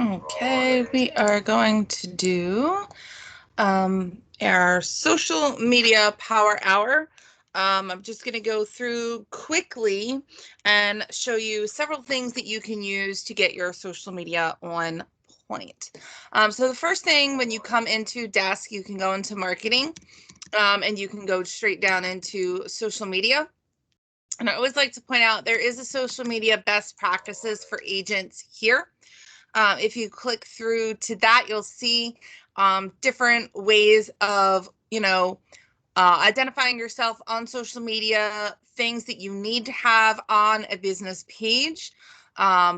Okay, we are going to do our social media power hour. I'm just going to go through quickly and show you several things that you can use to get your social media on point. So the first thing, when you come into Desk, you can go into marketing, and you can go straight down into social media. And I always like to point out there is a social media best practices for agents here. If you click through to that, you'll see different ways of, identifying yourself on social media, things that you need to have on a business page.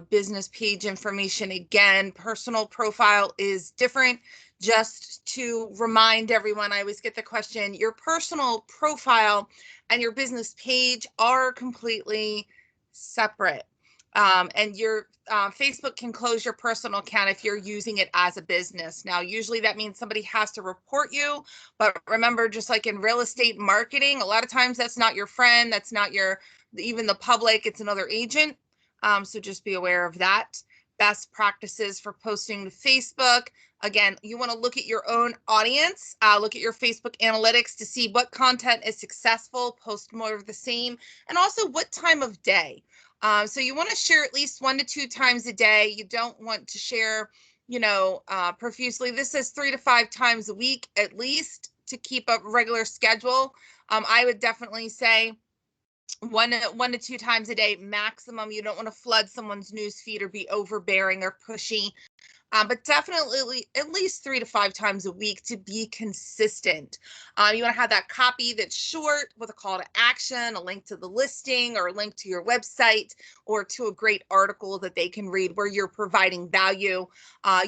Business page information, again, personal profile is different. Just to remind everyone, I always get the question, your personal profile and your business page are completely separate. And your Facebook can close your personal account if you're using it as a business. Now, usually that means somebody has to report you. But remember, just like in real estate marketing, a lot of times that's not your friend, that's not even the public, it's another agent. So just be aware of that. Best practices for posting to Facebook. Again, you want to look at your own audience, look at your Facebook analytics to see what content is successful, post more of the same, and also what time of day. So you want to share at least 1 to 2 times a day. You don't want to share, profusely. This says 3 to 5 times a week at least to keep a regular schedule. I would definitely say one to 2 times a day maximum. You don't want to flood someone's news feed or be overbearing or pushy. But definitely at least 3 to 5 times a week to be consistent. You want to have that copy that's short with a call to action, a link to the listing, or a link to your website, or to a great article that they can read where you're providing value.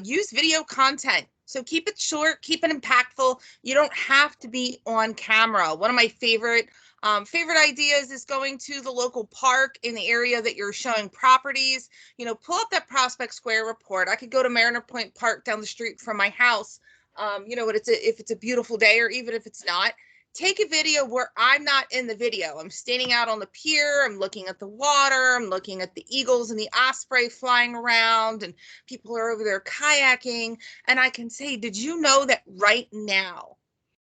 Use video content. So keep it short, keep it impactful. You don't have to be on camera. One of my favorite ideas is going to the local park in the area that you're showing properties. Pull up that Prospect Square report. I could go to Mariner Point Park down the street from my house. If it's a beautiful day, or even if it's not, take a video where I'm not in the video. I'm standing out on the pier. I'm looking at the water. I'm looking at the eagles and the osprey flying around, and people are over there kayaking. And I can say, did you know that right now,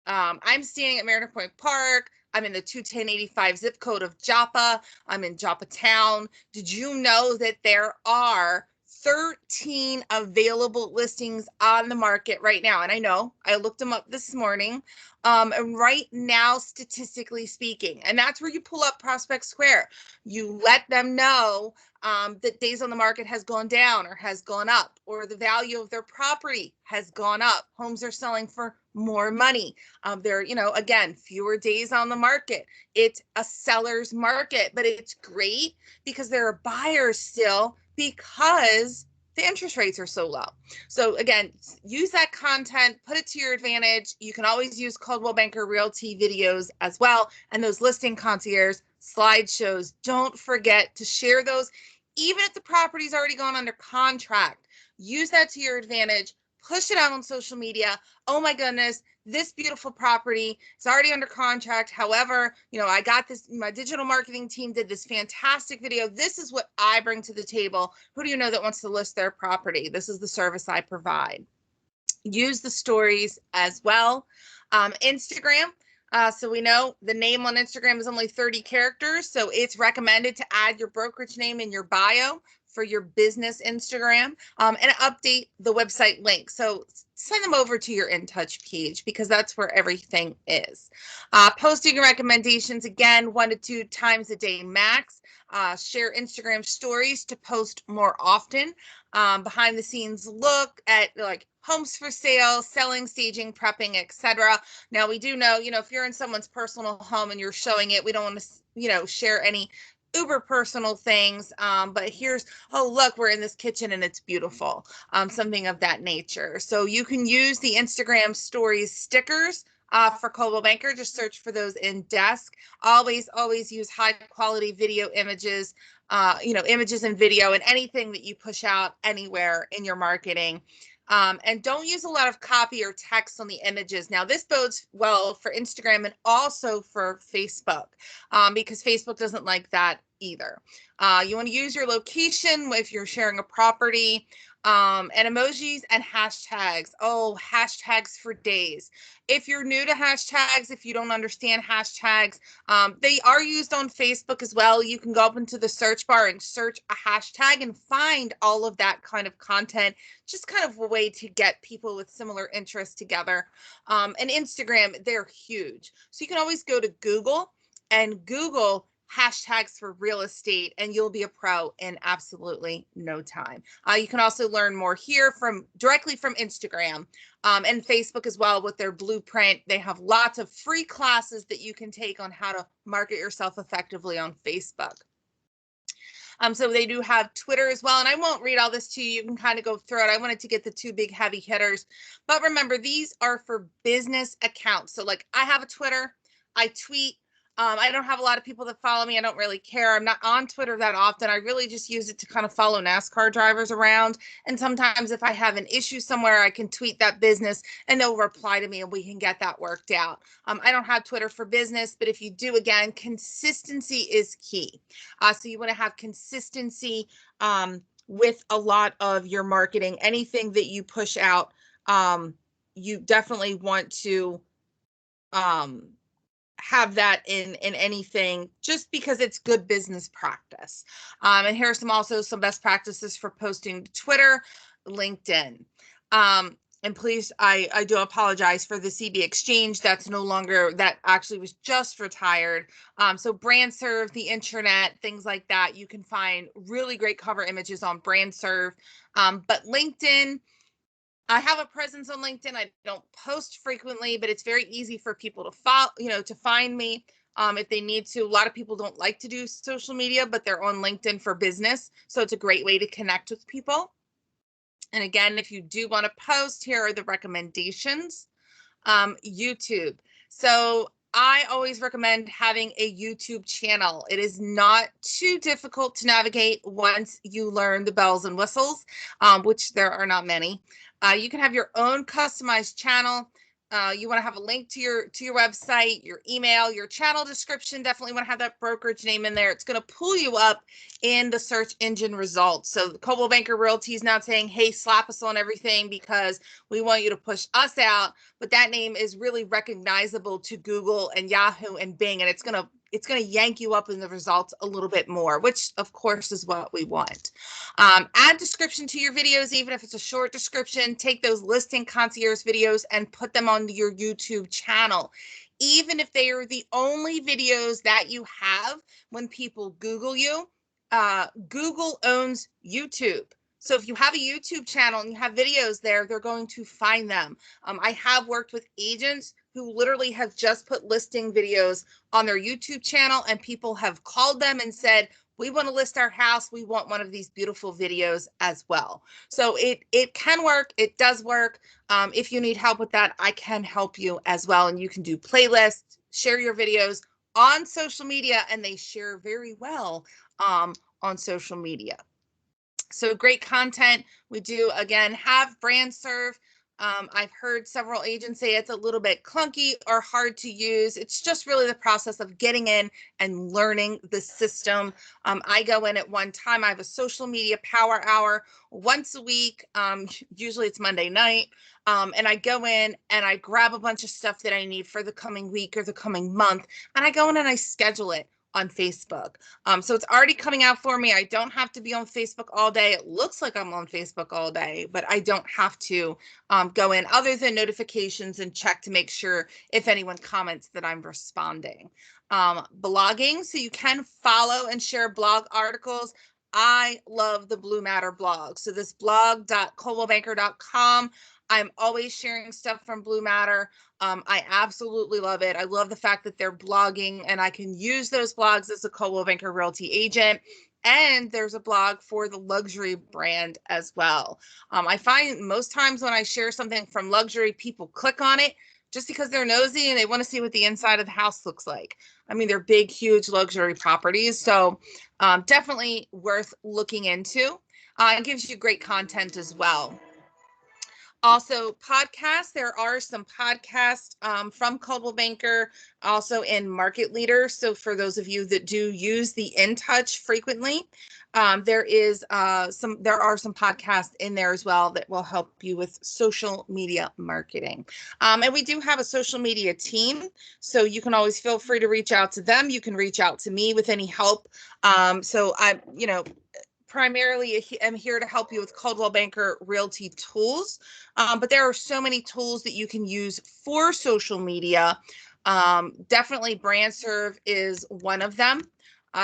I'm standing at Mariner Point Park. I'm in the 21085 zip code of Joppa. I'm in Joppa Town. Did you know that there are 13 available listings on the market right now? And I know I looked them up this morning. And right now, statistically speaking, and that's where you pull up Prospect Square. You let them know that days on the market has gone down or has gone up, or the value of their property has gone up. Homes are selling for more money. There, again, fewer days on the market. It's a seller's market, but it's great because there are buyers still because the interest rates are so low. So again, use that content, put it to your advantage. You can always use Coldwell Banker Realty videos as well, and those listing concierge slideshows. Don't forget to share those, even if the property's already gone under contract. Use that to your advantage. Push it out on social media. Oh my goodness, this beautiful property is already under contract. However, I got this, my digital marketing team did this fantastic video. This is what I bring to the table. Who do you know that wants to list their property? This is the service I provide. Use the stories as well. Instagram. So we know the name on Instagram is only 30 characters. So it's recommended to add your brokerage name in your bio for your business Instagram, and update the website link. So send them over to your In Touch page because that's where everything is. Posting recommendations, again, 1 to 2 times a day max. Share Instagram stories to post more often. Behind the scenes look at like homes for sale, selling, staging, prepping, etc. Now we do know, if you're in someone's personal home and you're showing it, we don't want to, share any uber personal things, but oh look, we're in this kitchen and it's beautiful, something of that nature. So you can use the Instagram stories stickers for Coldwell Banker. Just search for those in Desk. Always use high quality video images, images and video, and anything that you push out anywhere in your marketing. And don't use a lot of copy or text on the images. Now, this bodes well for Instagram and also for Facebook, because Facebook doesn't like that either. You want to use your location if you're sharing a property, and emojis and hashtags. Oh, hashtags for days. If you're new to hashtags, if you don't understand hashtags, they are used on Facebook as well. You can go up into the search bar and search a hashtag and find all of that kind of content, just kind of a way to get people with similar interests together. And Instagram, they're huge. So you can always go to Google and Google hashtags for real estate, and you'll be a pro in absolutely no time. You can also learn more here directly from Instagram, and Facebook as well with their blueprint. They have lots of free classes that you can take on how to market yourself effectively on Facebook. So they do have Twitter as well, and I won't read all this to you. You can kind of go through it. I wanted to get the two big heavy hitters, but remember, these are for business accounts. So like I have a Twitter, I tweet. I don't have a lot of people that follow me. I don't really care. I'm not on Twitter that often. I really just use it to kind of follow NASCAR drivers around. And sometimes if I have an issue somewhere, I can tweet that business and they'll reply to me and we can get that worked out. I don't have Twitter for business, but if you do, again, consistency is key. So you want to have consistency with a lot of your marketing. Anything that you push out, you definitely want to have that in anything, just because it's good business practice. And here are some best practices for posting to Twitter, LinkedIn. And please, I do apologize for the CB Exchange. That's no longer, that actually was just retired. So BrandServe, the internet, things like that. You can find really great cover images on BrandServe. But LinkedIn, I have a presence on LinkedIn. I don't post frequently, but it's very easy for people to follow, to find me if they need to. A lot of people don't like to do social media, but they're on LinkedIn for business. So it's a great way to connect with people. And again, if you do want to post, here are the recommendations. YouTube. So I always recommend having a YouTube channel. It is not too difficult to navigate once you learn the bells and whistles, which there are not many. You can have your own customized channel. You want to have a link to your website, your email, your channel description. Definitely want to have that brokerage name in there. It's going to pull you up in the search engine results. So Coldwell Banker Realty is now saying, hey, slap us on everything because we want you to push us out. But that name is really recognizable to Google and Yahoo and Bing, and it's going to yank you up in the results a little bit more, which of course is what we want. Add description to your videos, even if it's a short description. Take those listing concierge videos and put them on your YouTube channel. Even if they are the only videos that you have when people Google you, Google owns YouTube. So if you have a YouTube channel and you have videos there, they're going to find them. I have worked with agents who literally have just put listing videos on their YouTube channel, and people have called them and said, we want to list our house. We want one of these beautiful videos as well. So it can work. It does work. If you need help with that, I can help you as well. And you can do playlists, share your videos on social media, and they share very well on social media. So great content. We do, again, have BrandServe. I've heard several agents say it's a little bit clunky or hard to use. It's just really the process of getting in and learning the system. I go in at one time. I have a social media power hour once a week. Usually it's Monday night. And I go in and I grab a bunch of stuff that I need for the coming week or the coming month. And I go in and I schedule it on Facebook. So it's already coming out for me. I don't have to be on Facebook all day. It looks like I'm on Facebook all day, but I don't have to go in other than notifications and check to make sure if anyone comments that I'm responding. Blogging, so you can follow and share blog articles. I love the Blue Matter blog. So this blog.coldwellbanker.com. I'm always sharing stuff from Blue Matter. I absolutely love it. I love the fact that they're blogging and I can use those blogs as a Coldwell Banker Realty agent. And there's a blog for the luxury brand as well. I find most times when I share something from luxury, people click on it just because they're nosy and they want to see what the inside of the house looks like. I mean, they're big, huge luxury properties. So definitely worth looking into. It gives you great content as well. Also, podcasts. There are some podcasts from Coldwell Banker, also in Market Leader. So for those of you that do use the InTouch frequently, there are some podcasts in there as well that will help you with social media marketing. And we do have a social media team, so you can always feel free to reach out to them. You can reach out to me with any help. So I'm, primarily am here to help you with Coldwell Banker Realty tools. But there are so many tools that you can use for social media. Definitely BrandServe is one of them.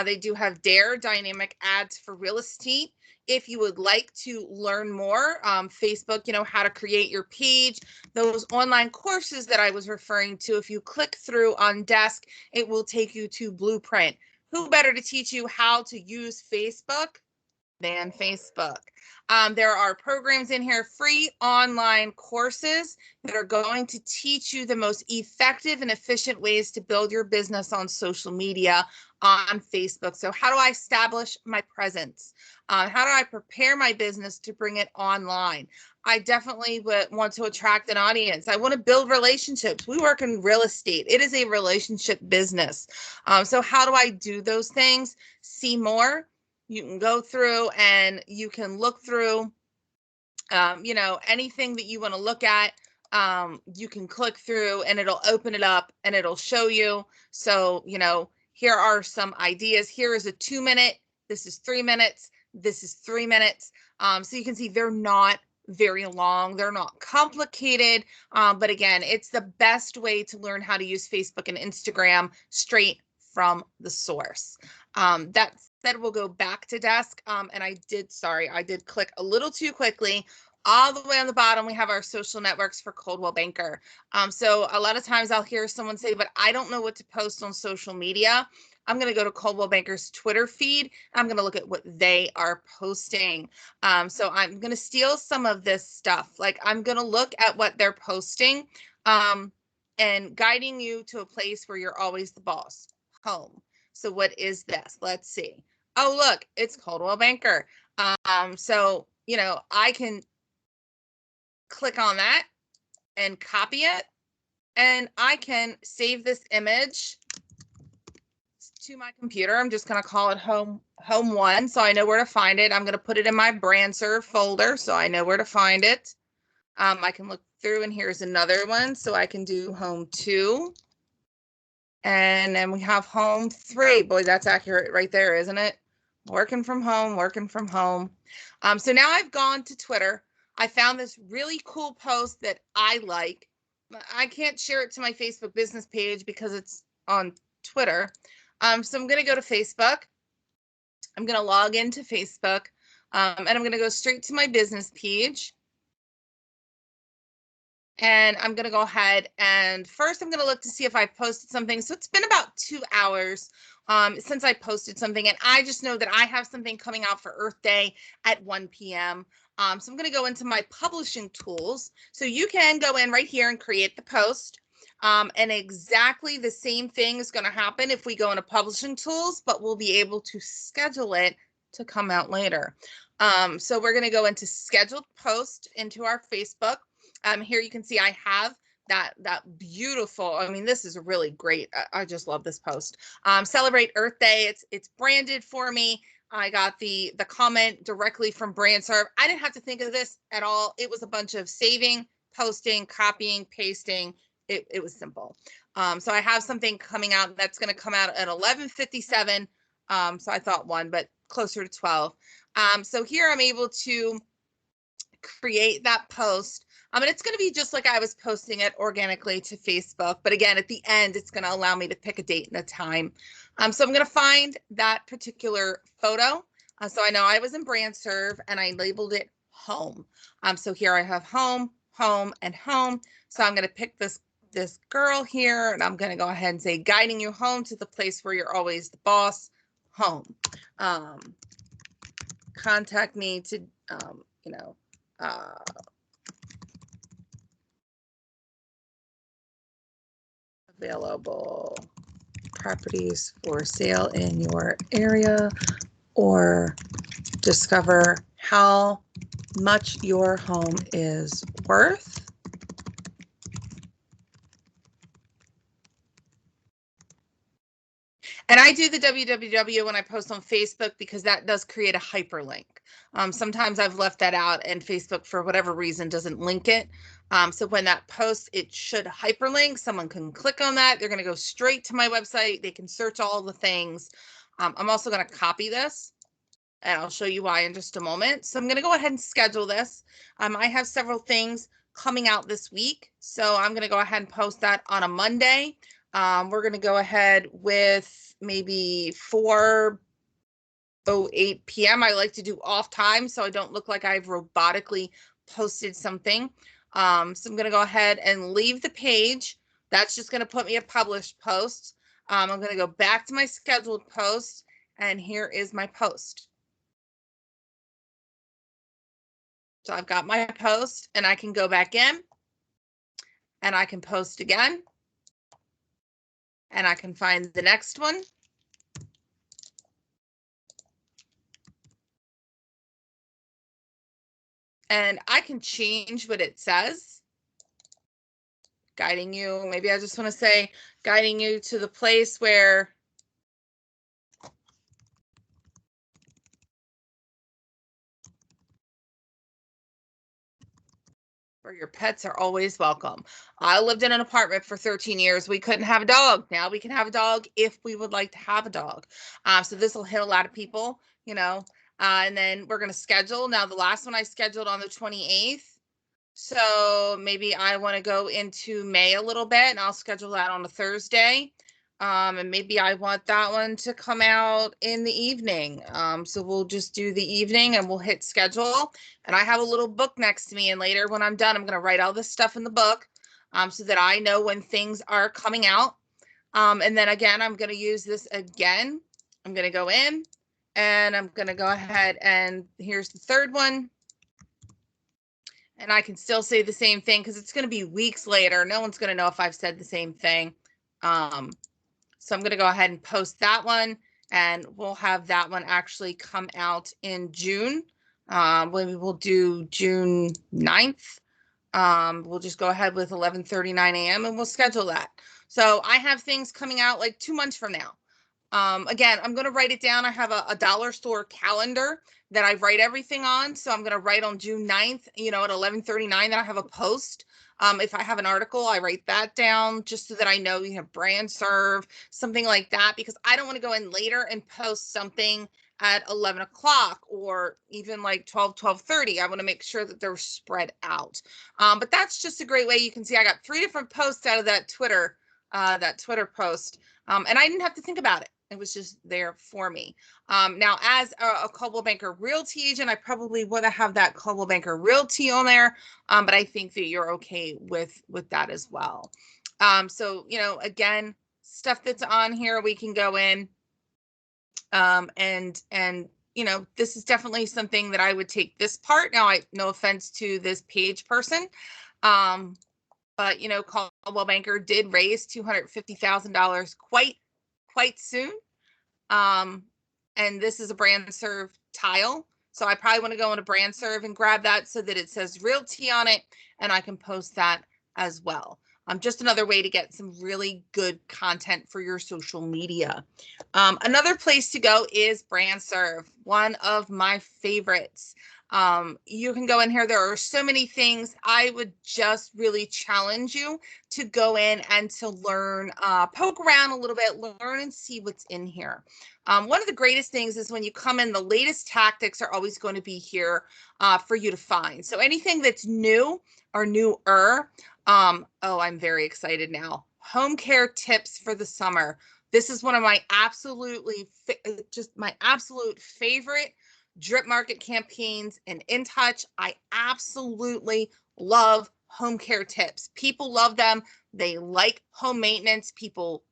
They do have Dare, Dynamic Ads for Real Estate. If you would like to learn more, Facebook, how to create your page, those online courses that I was referring to, if you click through on Desk, it will take you to Blueprint. Who better to teach you how to use Facebook than Facebook? There are programs in here, free online courses that are going to teach you the most effective and efficient ways to build your business on social media on Facebook. So how do I establish my presence? How do I prepare my business to bring it online? I definitely want to attract an audience. I want to build relationships. We work in real estate. It is a relationship business. So how do I do those things? See more. You can go through and you can look through, anything that you want to look at. You can click through and it'll open it up and it'll show you. So, here are some ideas. Here is a 2-minute. This is 3 minutes. This is 3 minutes. So you can see they're not very long. They're not complicated. But again, it's the best way to learn how to use Facebook and Instagram straight from the source. That said, we'll go back to Desk. And I did click a little too quickly. All the way on the bottom, we have our social networks for Coldwell Banker. So a lot of times I'll hear someone say, but I don't know what to post on social media. I'm going to go to Coldwell Banker's Twitter feed. I'm going to look at what they are posting. So I'm going to steal some of this stuff. Like I'm going to look at what they're posting and guiding you to a place where you're always the boss. Home. So what is this? Let's see. Oh, look, it's Coldwell Banker. So, I can click on that and copy it, and I can save this image to my computer. I'm just going to call it home 1, so I know where to find it. I'm going to put it in my BrandServe folder so I know where to find it. I can look through, and here's another one, so I can do home 2. And then we have home 3. Boy, that's accurate right there, isn't it? Working from home, working from home. So now I've gone to Twitter. I found this really cool post that I like. I can't share it to my Facebook business page because it's on Twitter. So I'm going to go to Facebook. I'm going to log into Facebook, and I'm going to go straight to my business page. And I'm going to go ahead and first I'm going to look to see if I posted something. So it's been about 2 hours since I posted something. And I just know that I have something coming out for Earth Day at 1 p.m. So I'm going to go into my publishing tools. So you can go in right here and create the post. And exactly the same thing is going to happen if we go into publishing tools, but we'll be able to schedule it to come out later. So we're going to go into scheduled post into our Facebook. Here you can see I have that beautiful, this is really great. I just love this post. Celebrate Earth Day. It's branded for me. I got the comment directly from BrandServe. I didn't have to think of this at all. It was a bunch of saving, posting, copying, pasting. It was simple. So I have something coming out that's going to come out at 11:57. So I thought 1, but closer to 12. So here I'm able to create that post. And it's going to be just like I was posting it organically to Facebook. But again, at the end, it's going to allow me to pick a date and a time. So I'm going to find that particular photo. So I know I was in BrandServe and I labeled it home. So here I have home, home, and home. So I'm going to pick this girl here, and I'm going to go ahead and say, guiding you home to the place where you're always the boss, home. Contact me to, available properties for sale in your area, or discover how much your home is worth. And I do the www when I post on Facebook because that does create a hyperlink. Sometimes I've left that out and Facebook, for whatever reason, doesn't link it. So when that posts, it should hyperlink. Someone can click on that. They're going to go straight to my website. They can search all the things. I'm also going to copy this, and I'll show you why in just a moment. So I'm going to go ahead and schedule this. I have several things coming out this week, so I'm going to go ahead and post that on a Monday. We're going to go ahead with maybe 4:08 p.m. I like to do off time so I don't look like I've robotically posted something. So I'm going to go ahead and leave the page. That's just going to put me a published post. I'm going to go back to my scheduled post, and here is my post. So I've got my post, and I can go back in, and I can post again, and I can find the next one. And I can change what it says. Guiding you, maybe I just want to say guiding you to the place where your pets are always welcome. I lived in an apartment for 13 years. We couldn't have a dog. Now we can have a dog if we would like to have a dog. So this will hit a lot of people, you know. And then we're going to schedule. Now, the last one I scheduled on the 28th. So maybe I want to go into May a little bit, and I'll schedule that on a Thursday. And maybe I want that one to come out in the evening. So we'll just do the evening and we'll hit schedule. And I have a little book next to me. And later when I'm done, I'm going to write all this stuff in the book so that I know when things are coming out. And then again, I'm going to use this again. I'm going to go in and I'm going to go ahead, and here's the third one. And I can still say the same thing because it's going to be weeks later. No one's going to know if I've said the same thing. So I'm going to go ahead and post that one, and we'll have that one actually come out in June. When we'll do June 9th. We'll just go ahead with 11:39 a.m. and we'll schedule that. So I have things coming out like 2 months from now. Again, I'm going to write it down. I have a dollar store calendar that I write everything on. So I'm going to write on June 9th, you know, at 11:39 that I have a post. If I have an article, I write that down just so that I know, you know, brand serve, something like that, because I don't want to go in later and post something at 11 o'clock or even like 12:30. I want to make sure that they're spread out. But that's just a great way. You can see I got 3 different posts out of that Twitter post. And I didn't have to think about it. It was just there for me. Now, as a Coldwell Banker Realty agent, I probably would have that Coldwell Banker Realty on there, but I think that you're okay with that as well. So, you know, again, stuff that's on here, we can go in, and you know, this is definitely something that I would take this part. Now, no offense to this page person, but you know, Coldwell Banker did raise $250,000 quite soon. And this is a brand serve tile. So I probably want to go into brand serve and grab that so that it says Realty on it, and I can post that as well. Just another way to get some really good content for your social media. Another place to go is brand serve, one of my favorites. You can go in here. There are so many things. I would just really challenge you to go in and to learn, poke around a little bit, learn and see what's in here. One of the greatest things is when you come in, the latest tactics are always going to be here for you to find. So anything that's new or newer. Oh, I'm very excited now. Home care tips for the summer. This is one of my absolute favorite drip market campaigns and InTouch. I absolutely love home care tips. People love them. They like home maintenance. People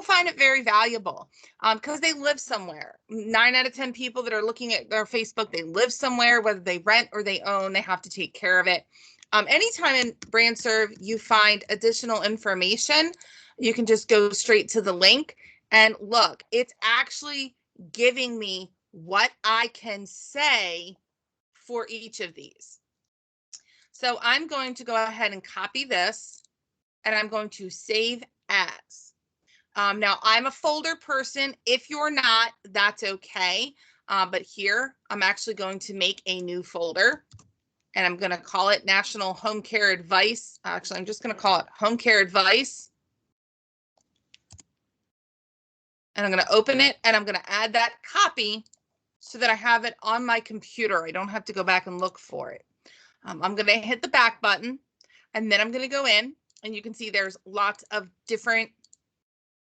find it very valuable because they live somewhere. 9 out of 10 people that are looking at their Facebook, they live somewhere, whether they rent or they own, they have to take care of it. Anytime in brand serve you find additional information, you can just go straight to the link and look. It's actually giving me what I can say for each of these. So I'm going to go ahead and copy this, and I'm going to save as. Now, I'm a folder person. If you're not, that's okay. But here, I'm actually going to make a new folder, and I'm going to call it National Home Care Advice. Actually, I'm just going to call it Home Care Advice. And I'm going to open it, and I'm going to add that copy so that I have it on my computer. I don't have to go back and look for it. I'm going to hit the back button, and then I'm going to go in, and you can see there's lots of different,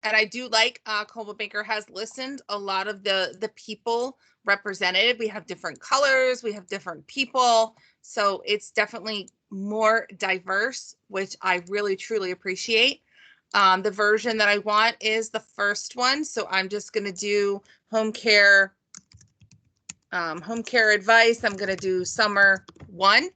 and I do like Coldwell Banker has listened a lot of the people represented. We have different colors, we have different people, so it's definitely more diverse, which I really truly appreciate. The version that I want is the first one, so I'm just going to do home care advice. I'm going to do summer 1.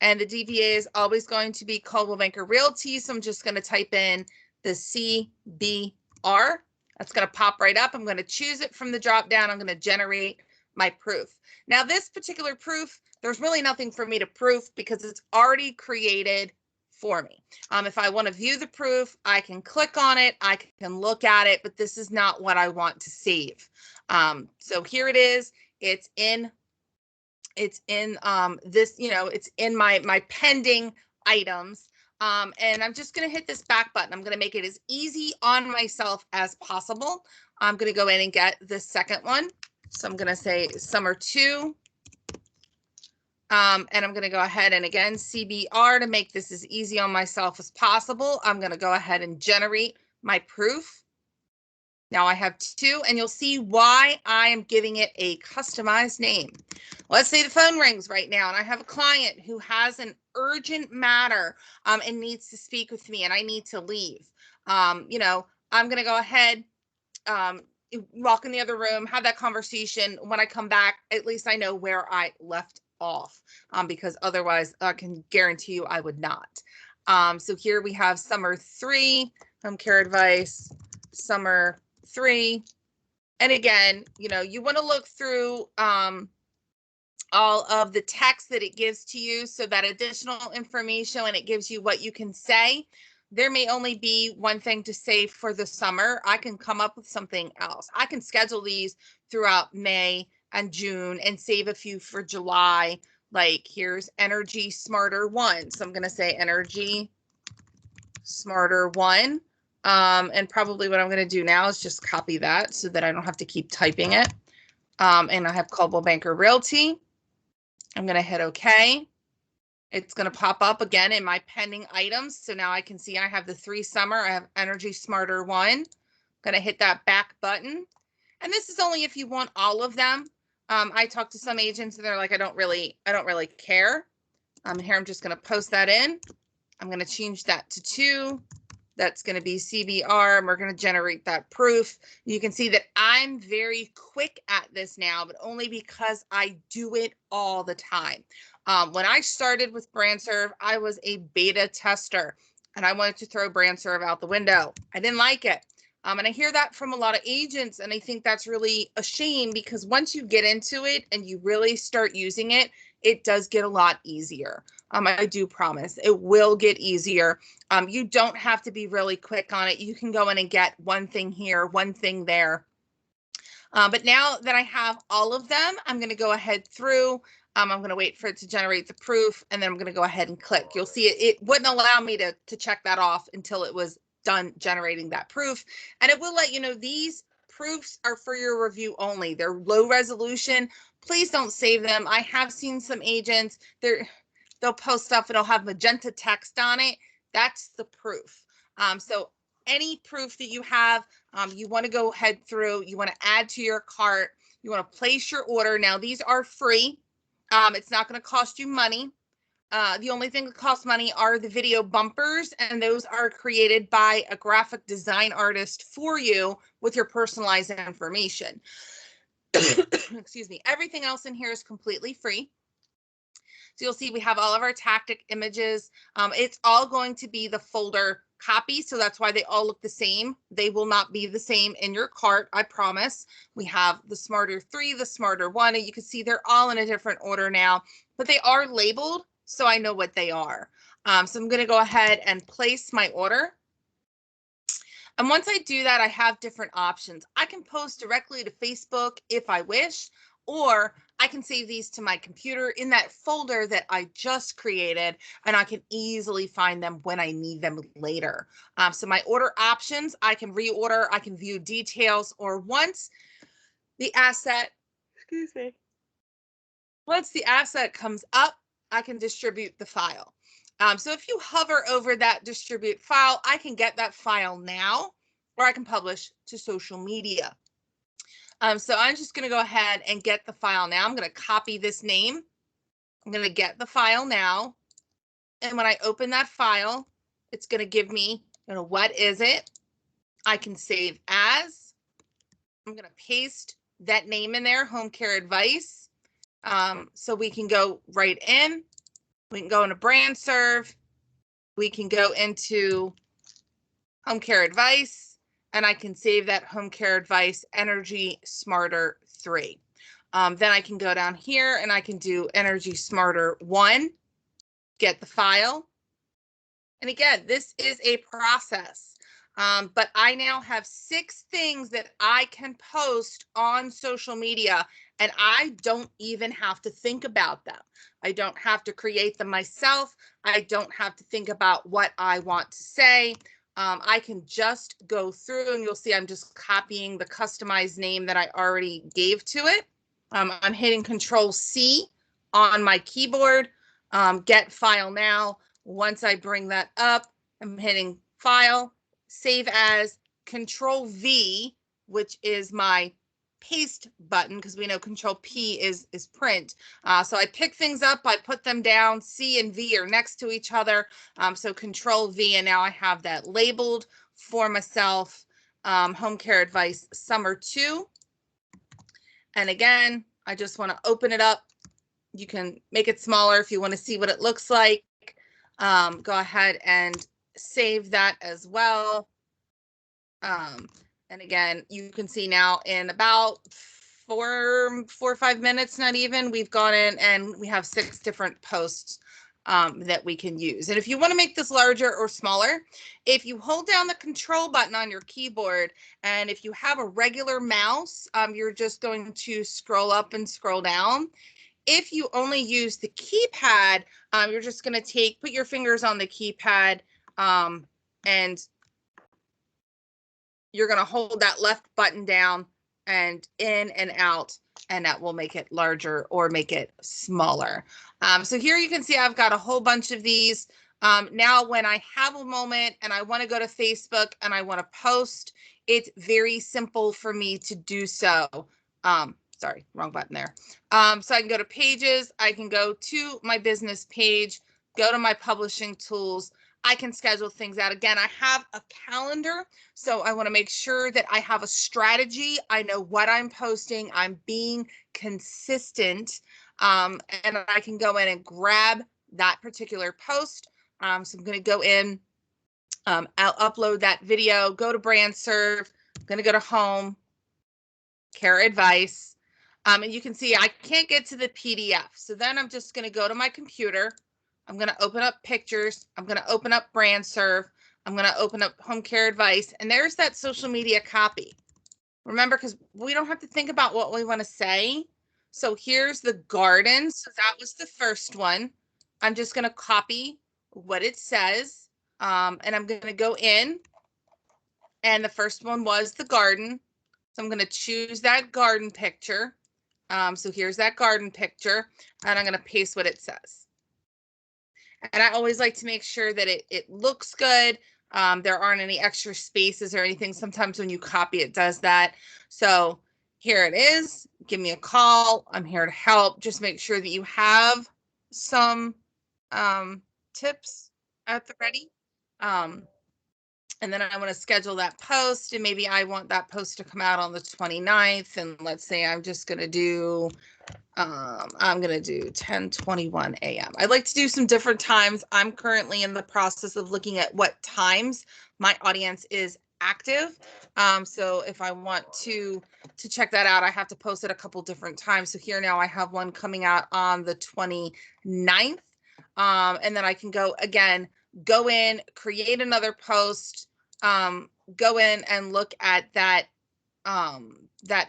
And the DBA is always going to be Coldwell Banker Realty. So I'm just going to type in the CBR. That's going to pop right up. I'm going to choose it from the drop down. I'm going to generate my proof. Now, this particular proof, there's really nothing for me to proof because it's already created for me. If I want to view the proof, I can click on it. I can look at it, but this is not what I want to save. So here it is. It's in this, it's in my pending items. And I'm just going to hit this back button. I'm going to make it as easy on myself as possible. I'm going to go in and get the second one. So I'm going to say summer 2. And I'm going to go ahead and again, CBR, to make this as easy on myself as possible. I'm going to go ahead and generate my proof. Now I have 2, and you'll see why I am giving it a customized name. Let's say the phone rings right now, and I have a client who has an urgent matter and needs to speak with me, and I need to leave. I'm going to go ahead, walk in the other room, have that conversation. When I come back, at least I know where I left off, because otherwise I can guarantee you I would not. So here we have summer 3, home care advice, summer 3. And again, you want to look through all of the text that it gives to you, so that additional information, and it gives you what you can say. There may only be one thing to say for the summer. I can come up with something else. I can schedule these throughout May and June and save a few for July. Like here's Energy Smarter 1. So I'm going to say Energy Smarter 1. And probably what I'm going to do now is just copy that so that I don't have to keep typing it. And I have Coldwell Banker Realty. I'm going to hit OK. It's going to pop up again in my pending items. So now I can see I have the 3 summer. I have Energy Smarter 1. I'm going to hit that back button. And this is only if you want all of them. I talked to some agents and they're like, I don't really care. Here I'm just going to post that in. I'm going to change that to 2. That's going to be CBR, and we're going to generate that proof. You can see that I'm very quick at this now, but only because I do it all the time. When I started with BrandServe, I was a beta tester, and I wanted to throw BrandServe out the window. I didn't like it. And I hear that from a lot of agents, and I think that's really a shame, because once you get into it and you really start using it, it does get a lot easier. I do promise it will get easier. You don't have to be really quick on it. You can go in and get one thing here, one thing there. But now that I have all of them, I'm going to go ahead through. I'm going to wait for it to generate the proof, and then I'm going to go ahead and click. You'll see it wouldn't allow me to check that off until it was done generating that proof. And it will let you know these proofs are for your review only. They're low resolution. Please don't save them. I have seen some agents, they'll post stuff, it'll have magenta text on it. That's the proof. So any proof that you have, you want to go ahead through, you want to add to your cart, you want to place your order. Now, these are free. It's not going to cost you money. The only thing that costs money are the video bumpers, and those are created by a graphic design artist for you with your personalized information. Excuse me. Everything else in here is completely free. So you'll see we have all of our tactic images. It's all going to be the folder copy, so that's why they all look the same. They will not be the same in your cart, I promise. We have the Smarter 3, the Smarter 1, and you can see they're all in a different order now, but they are labeled, so I know what they are. So I'm going to go ahead and place my order. And once I do that, I have different options. I can post directly to Facebook if I wish, or I can save these to my computer in that folder that I just created, and I can easily find them when I need them later. So my order options, I can reorder, I can view details, or once the asset, once the asset comes up, I can distribute the file. So if you hover over that distribute file, I can get that file now, or I can publish to social media. So I'm just going to go ahead and get the file now. I'm going to copy this name. I'm going to get the file now. And when I open that file, it's going to give me, what is it? I can save as. I'm going to paste that name in there, Home Care Advice. So we can go right in. We can go into brand serve. We can go into Home Care Advice, and I can save that Home Care Advice Energy Smarter 3. Then I can go down here and I can do Energy Smarter 1, get the file. And again, this is a process, but I now have 6 things that I can post on social media, and I don't even have to think about them. I don't have to create them myself. I don't have to think about what I want to say. I can just go through, and you'll see I'm just copying the customized name that I already gave to it. I'm hitting Control-C on my keyboard, get file now. Once I bring that up, I'm hitting File, Save As, Control-V, which is my paste button, because we know Control-P is print. So I pick things up, I put them down, C and V are next to each other. So Control-V, and now I have that labeled for myself, Home Care Advice Summer 2. And again, I just want to open it up. You can make it smaller if you want to see what it looks like. Go ahead and save that as well. And again, you can see now in about four or 5 minutes, not even, we've gone in and we have 6 different posts that we can use. And if you want to make this larger or smaller, if you hold down the control button on your keyboard, and if you have a regular mouse, you're just going to scroll up and scroll down. If you only use the keypad, you're just going to put your fingers on the keypad, and you're going to hold that left button down and in and out, and that will make it larger or make it smaller. So here you can see I've got a whole bunch of these. Now, when I have a moment and I want to go to Facebook and I want to post, it's very simple for me to do so. Sorry, wrong button there. So I can go to pages, I can go to my business page, go to my publishing tools. I can schedule things out. Again, I have a calendar, so I want to make sure that I have a strategy. I know what I'm posting. I'm being consistent, and I can go in and grab that particular post. So I'm going to go in. I'll upload that video, go to brand serve. I'm going to go to Home Care Advice. And you can see I can't get to the PDF. So then I'm just going to go to my computer. I'm going to open up pictures. I'm going to open up brand serve. I'm going to open up Home Care Advice. And there's that social media copy. Remember, because we don't have to think about what we want to say. So here's the garden. So that was the first one. I'm just going to copy what it says. And I'm going to go in. And the first one was the garden. So I'm going to choose that garden picture. So here's that garden picture, and I'm going to paste what it says. And I always like to make sure that it looks good. There aren't any extra spaces or anything. Sometimes when you copy, it does that. So here it is. Give me a call. I'm here to help. Just make sure that you have some tips at the ready. And then I want to schedule that post, and maybe I want that post to come out on the 29th. And let's say I'm just going to do, I'm going to do 10:21 a.m. I'd like to do some different times. I'm currently in the process of looking at what times my audience is active. So if I want to check that out, I have to post it a couple different times. So here now I have one coming out on the 29th. And then I can go in, create another post, go in and look at that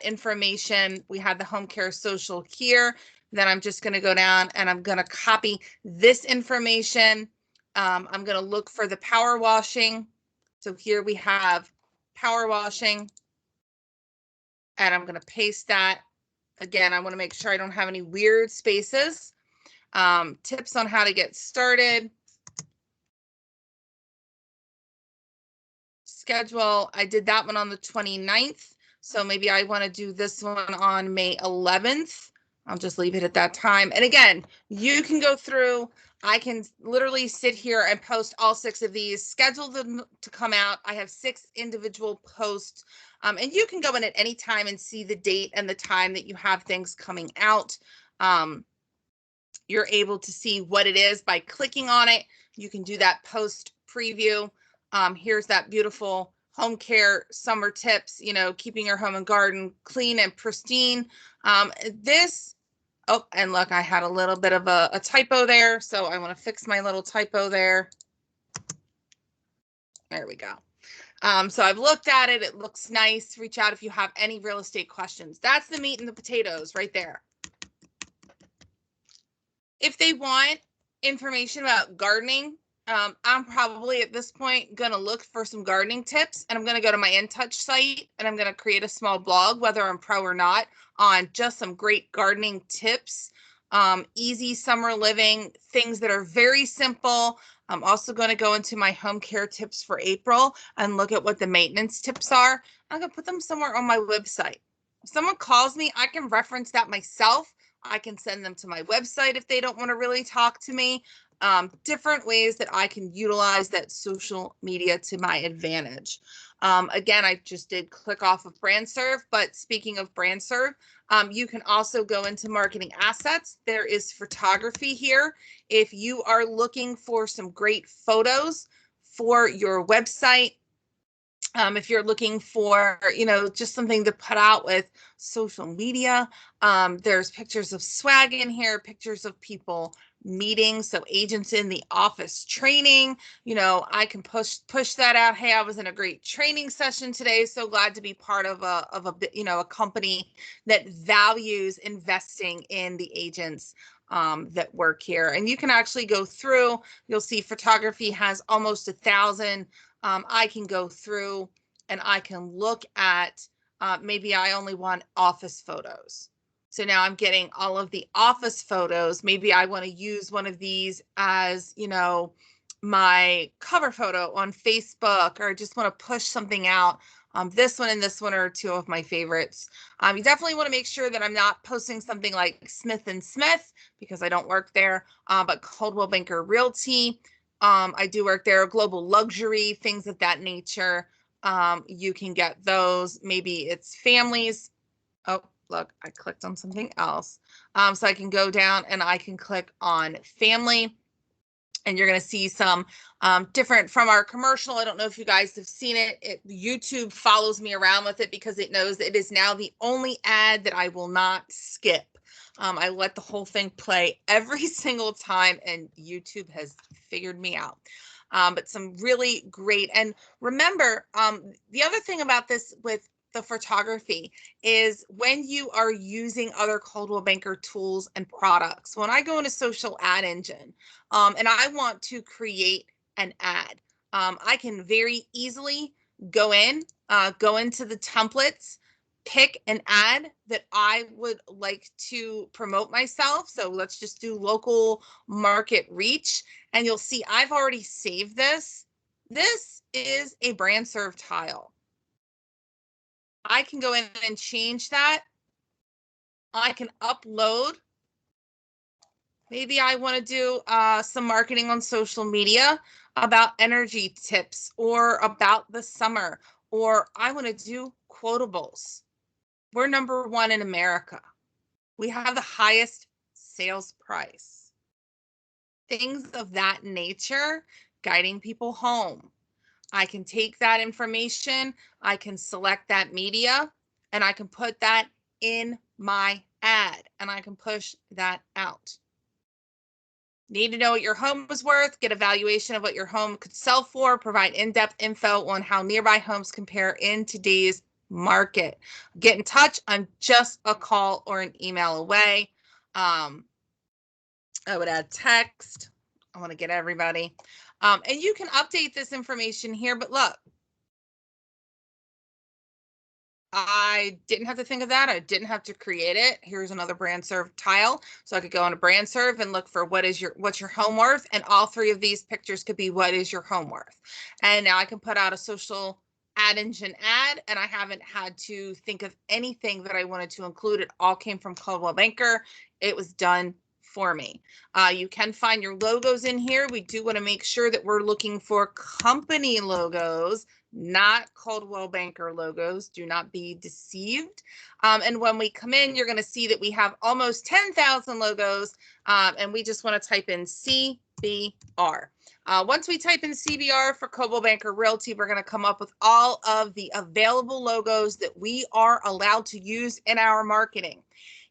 information. We had the home care social here. Then I'm just going to go down and I'm going to copy this information. I'm going to look for the power washing. So here we have power washing, and I'm going to paste that. Again, I want to make sure I don't have any weird spaces. Tips on how to get started. Schedule. I did that one on the 29th. So maybe I want to do this one on May 11th. I'll just leave it at that time. And again, you can go through. I can literally sit here and post all 6 of these, schedule them to come out. I have 6 individual posts. And you can go in at any time and see the date and the time that you have things coming out. You're able to see what it is by clicking on it. You can do that post preview. Here's that beautiful home care summer tips, keeping your home and garden clean and pristine. Oh, and look, I had a little bit of a typo there. So I want to fix my little typo there. There we go. So I've looked at it. It looks nice. Reach out if you have any real estate questions. That's the meat and the potatoes right there. If they want information about gardening, I'm probably at this point going to look for some gardening tips, and I'm going to go to my InTouch site and I'm going to create a small blog, whether I'm pro or not, on just some great gardening tips, easy summer living, things that are very simple. I'm also going to go into my home care tips for April and look at what the maintenance tips are. I'm going to put them somewhere on my website. If someone calls me, I can reference that myself. I can send them to my website if they don't want to really talk to me. Different ways that I can utilize that social media to my advantage. Again, I just did click off of BrandServe, but speaking of BrandServe, you can also go into marketing assets. There is photography here. If you are looking for some great photos for your website, if you're looking for, just something to put out with social media, there's pictures of swag in here, pictures of people meeting, so agents in the office training. I can push that out. Hey, I was in a great training session today. So glad to be part of a company that values investing in the agents that work here. And you can actually go through. You'll see photography has almost 1,000. I can go through and I can look at, maybe I only want office photos. So now I'm getting all of the office photos. Maybe I want to use one of these as, my cover photo on Facebook, or just want to push something out. This one and this one are 2 of my favorites. You definitely want to make sure that I'm not posting something like Smith & Smith, because I don't work there, but Coldwell Banker Realty. I do work there. Global Luxury, things of that nature. You can get those. Maybe it's families. Oh, look, I clicked on something else. So I can go down and I can click on family, and you're going to see some different from our commercial. I don't know if you guys have seen it. YouTube follows me around with it because it knows that it is now the only ad that I will not skip. I let the whole thing play every single time, and YouTube has figured me out. But some really great. And remember, the other thing about this with the photography is when you are using other Coldwell Banker tools and products. When I go into Social Ad Engine, and I want to create an ad, I can very easily go into the templates, pick an ad that I would like to promote myself. So let's just do local market reach. And you'll see I've already saved this. This is a BrandServe tile. I can go in and change that. I can upload. Maybe I want to do some marketing on social media about energy tips or about the summer, or I want to do quotables. We're #1 in America. We have the highest sales price. Things of that nature, guiding people home. I can take that information, I can select that media, and I can put that in my ad, and I can push that out. Need to know what your home is worth, get a valuation of what your home could sell for, provide in-depth info on how nearby homes compare in today's market. Get in touch. I'm just a call or an email away. I would add text. I want to get everybody. And you can update this information here, but look, I didn't have to think of that. I didn't have to create it. Here's another BrandServe tile. So I could go into BrandServe and look for what's your home worth. And all three of these pictures could be what is your home worth. And now I can put out a social ad engine ad, and I haven't had to think of anything that I wanted to include. It all came from Coldwell Banker. It was done for me. You can find your logos in here. We do want to make sure that we're looking for company logos, not Coldwell Banker logos. Do not be deceived. And when we come in, you're going to see that we have almost 10,000 logos, and we just want to type in CBR. Once we type in CBR for Coldwell Banker Realty, we're going to come up with all of the available logos that we are allowed to use in our marketing.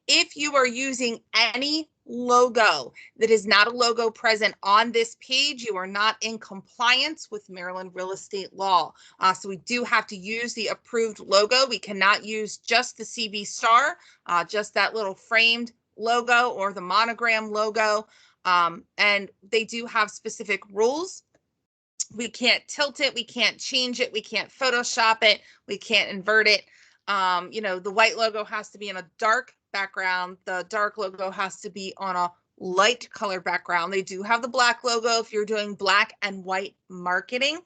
If you are using any logo that is not a logo present on this page, you are not in compliance with Maryland real estate law. So we do have to use the approved logo. We cannot use just the CB star, just that little framed logo or the monogram logo. And they do have specific rules. We can't tilt it, we can't change it, we can't Photoshop it, we can't invert it. The white logo has to be in a dark background. The dark logo has to be on a light color background. They do have the black logo if you're doing black and white marketing.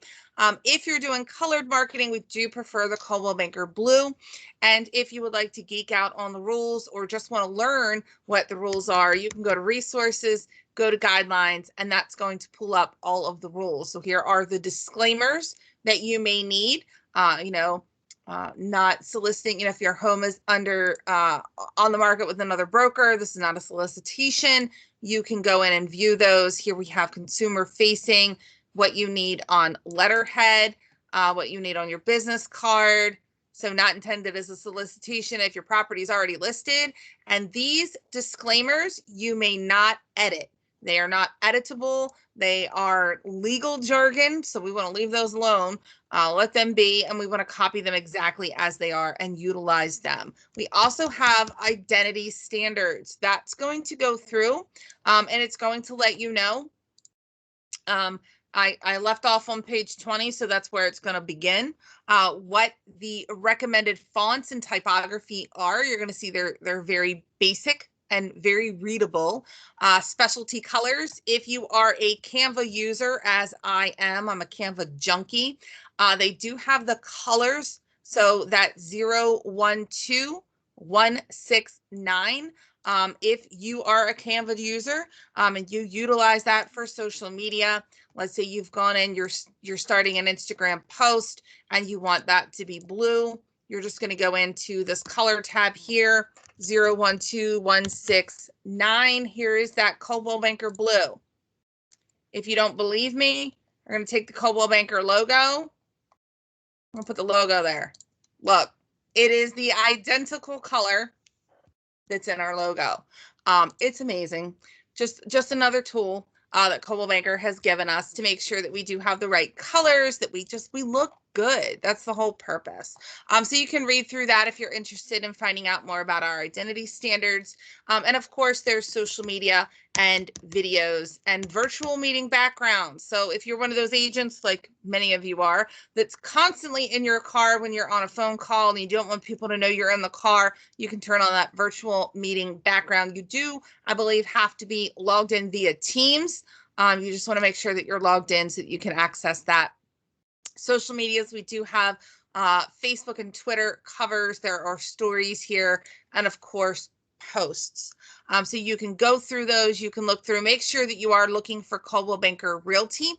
If you're doing colored marketing, we do prefer the Coldwell Banker blue. And if you would like to geek out on the rules or just want to learn what the rules are, you can go to resources, go to guidelines, and that's going to pull up all of the rules. So here are the disclaimers that you may need. Not soliciting, if your home is under on the market with another broker, this is not a solicitation. You can go in and view those. Here we have consumer facing, what you need on letterhead, what you need on your business card. So not intended as a solicitation if your property is already listed. And these disclaimers you may not edit. They are not editable. They are legal jargon, so we want to leave those alone. Let them be, and we want to copy them exactly as they are and utilize them. We also have identity standards. That's going to go through, and it's going to let you know. I left off on page 20, so that's where it's going to begin. What the recommended fonts and typography are. You're going to see they're very basic and very readable. Specialty colors. If you are a Canva user, as I am, I'm a Canva junkie. They do have the colors. So that 012169. If you are a Canva user and you utilize that for social media, let's say you've gone in, you're starting an Instagram post and you want that to be blue, you're just going to go into this color tab here, 012169. Here is that Coldwell Banker blue. If you don't believe me, we're going to take the Coldwell Banker logo. I'm going to put the logo there. Look, it is the identical color that's in our logo. It's amazing. Just another tool that Coldwell Banker has given us to make sure that we do have the right colors, that we look good. That's the whole purpose. So you can read through that if you're interested in finding out more about our identity standards. And of course, there's social media and videos and virtual meeting backgrounds. So if you're one of those agents, like many of you are, that's constantly in your car when you're on a phone call and you don't want people to know you're in the car, you can turn on that virtual meeting background. You do, I believe, have to be logged in via Teams. You just want to make sure that you're logged in so that you can access that. Social medias, we do have Facebook and Twitter covers. There are stories here, and of course, posts. So you can go through those, you can look through, make sure that you are looking for Coldwell Banker Realty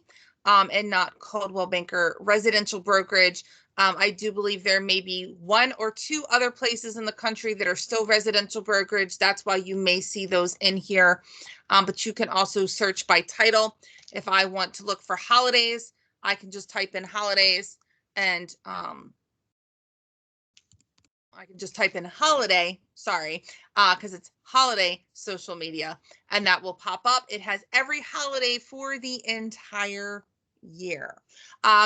and not Coldwell Banker Residential Brokerage. I do believe there may be 1 or 2 other places in the country that are still residential brokerage. That's why you may see those in here. But you can also search by title. If I want to look for holidays, I can just type in holidays and I can just type in holiday, sorry, because it's holiday social media, and that will pop up. It has every holiday for the entire year.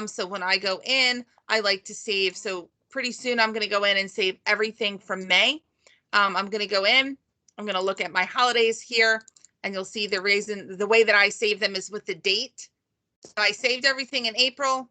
So when I go in, I like to save. So pretty soon I'm going to go in and save everything from May. I'm going to go in, I'm going to look at my holidays here, and you'll see the reason, the way that I save them is with the date. So I saved everything in April.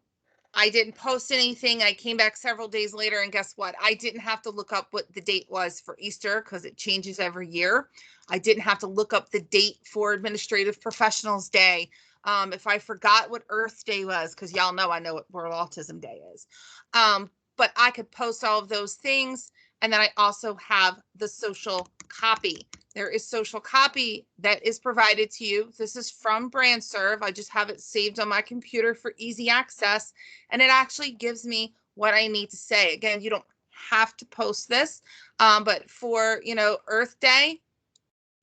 I didn't post anything. I came back several days later, and guess what? I didn't have to look up what the date was for Easter because it changes every year. I didn't have to look up the date for Administrative Professionals Day. If I forgot what Earth Day was, because y'all know I know what World Autism Day is. But I could post all of those things. And then I also have the social copy. There is social copy that is provided to you. This is from BrandServe. I just have it saved on my computer for easy access. And it actually gives me what I need to say. Again, you don't have to post this, but for, Earth Day,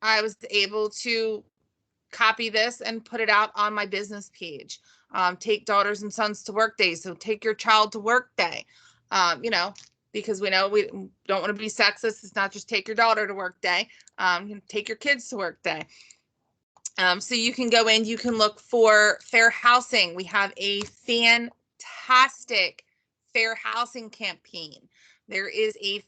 I was able to copy this and put it out on my business page. Take daughters and sons to work day. So take your child to work day, because we know we don't want to be sexist. It's not just take your daughter to work day. Take your kids to work day. So you can go in, you can look for fair housing. We have a fantastic fair housing campaign. There is a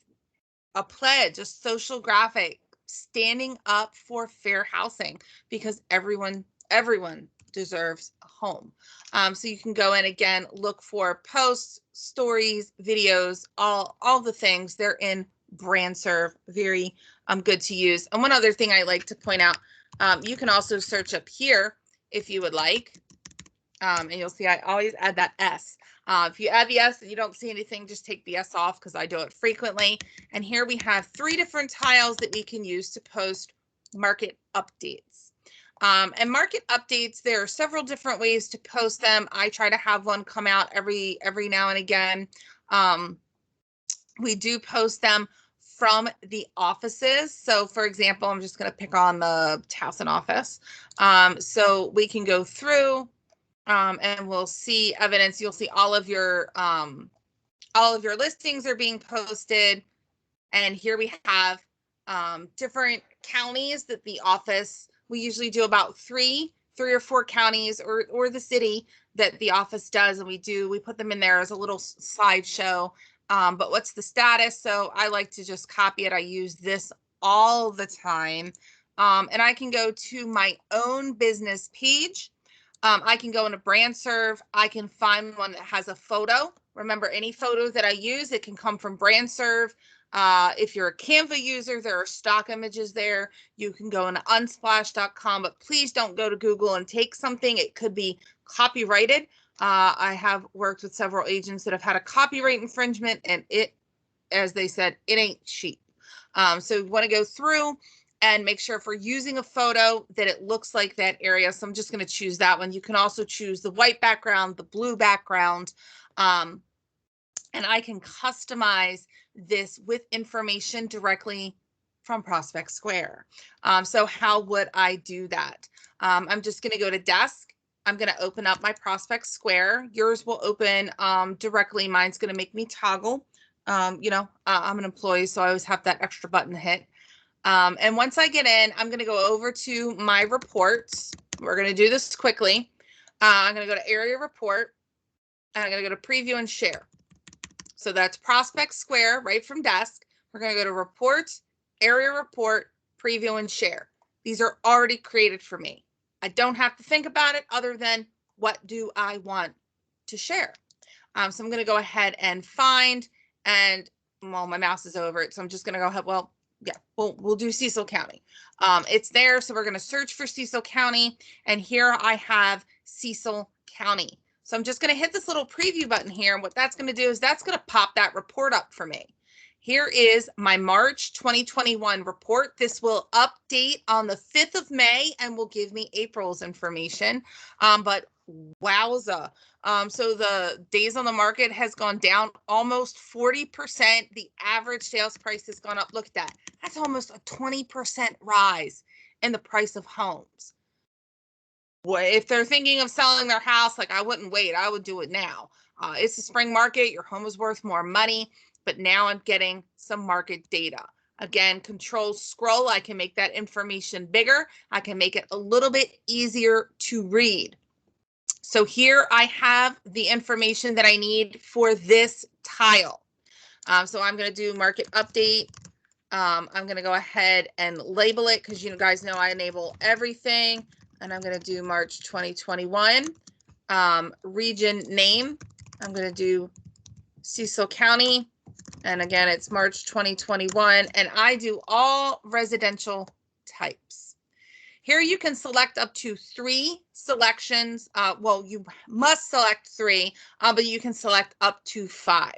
pledge, a social graphic standing up for fair housing because everyone deserves a home. So you can go in again, look for posts, stories, videos, all the things. They're in BrandServe, very good to use. And one other thing I like to point out, you can also search up here if you would like. And you'll see I always add that S. If you add the S and you don't see anything, just take the S off because I do it frequently. And here we have 3 different tiles that we can use to post market updates. And market updates, there are several different ways to post them. I try to have one come out every now and again. We do post them from the offices. So for example, I'm just going to pick on the Towson office. So we can go through and we'll see evidence. You'll see all of your listings are being posted. And here we have different counties that the office, we usually do about three or 4 counties or the city that the office does. And we put them in there as a little slideshow. But what's the status? So I like to just copy it. I use this all the time. And I can go to my own business page. I can go into BrandServe. I can find one that has a photo. Remember, any photo that I use, it can come from BrandServe. If you're a Canva user, there are stock images there. You can go into unsplash.com, but please don't go to Google and take something. It could be copyrighted. I have worked with several agents that have had a copyright infringement, and it, as they said, it ain't cheap. So you want to go through and make sure if we're using a photo that it looks like that area. So I'm just going to choose that one. You can also choose the white background, the blue background, and I can customize this with information directly from Prospect Square. So how would I do that? I'm just going to go to desk. I'm going to open up my Prospect Square. Yours will open directly. Mine's going to make me toggle. I'm an employee, so I always have that extra button to hit. And once I get in, I'm going to go over to my reports. We're going to do this quickly. I'm going to go to area report, and I'm going to go to preview and share. So that's Prospect Square right from desk. We're going to go to report, area report, preview and share. These are already created for me. I don't have to think about it other than what do I want to share. So I'm going to go ahead and find, and well, my mouse is over it. So I'm just going to go ahead. Well, yeah, we'll do Cecil County. It's there. So we're going to search for Cecil County. And here I have Cecil County. So I'm just going to hit this little preview button here. And what that's going to do is that's going to pop that report up for me. Here is my March 2021 report. This will update on the 5th of May and will give me April's information. But wowza. So the days on the market has gone down almost 40%. The average sales price has gone up. Look at that. That's almost a 20% rise in the price of homes. If they're thinking of selling their house, like, I wouldn't wait. I would do it now. It's the spring market. Your home is worth more money. But now I'm getting some market data. Again, control scroll. I can make that information bigger. I can make it a little bit easier to read. So here I have the information that I need for this tile. So I'm going to do market update. I'm going to go ahead and label it because you guys know I enable everything. And I'm going to do March 2021. Region name. I'm going to do Cecil County. And again, it's March 2021. And I do all residential types. Here you can select up to 3 selections. Well, you must select 3, but you can select up to 5.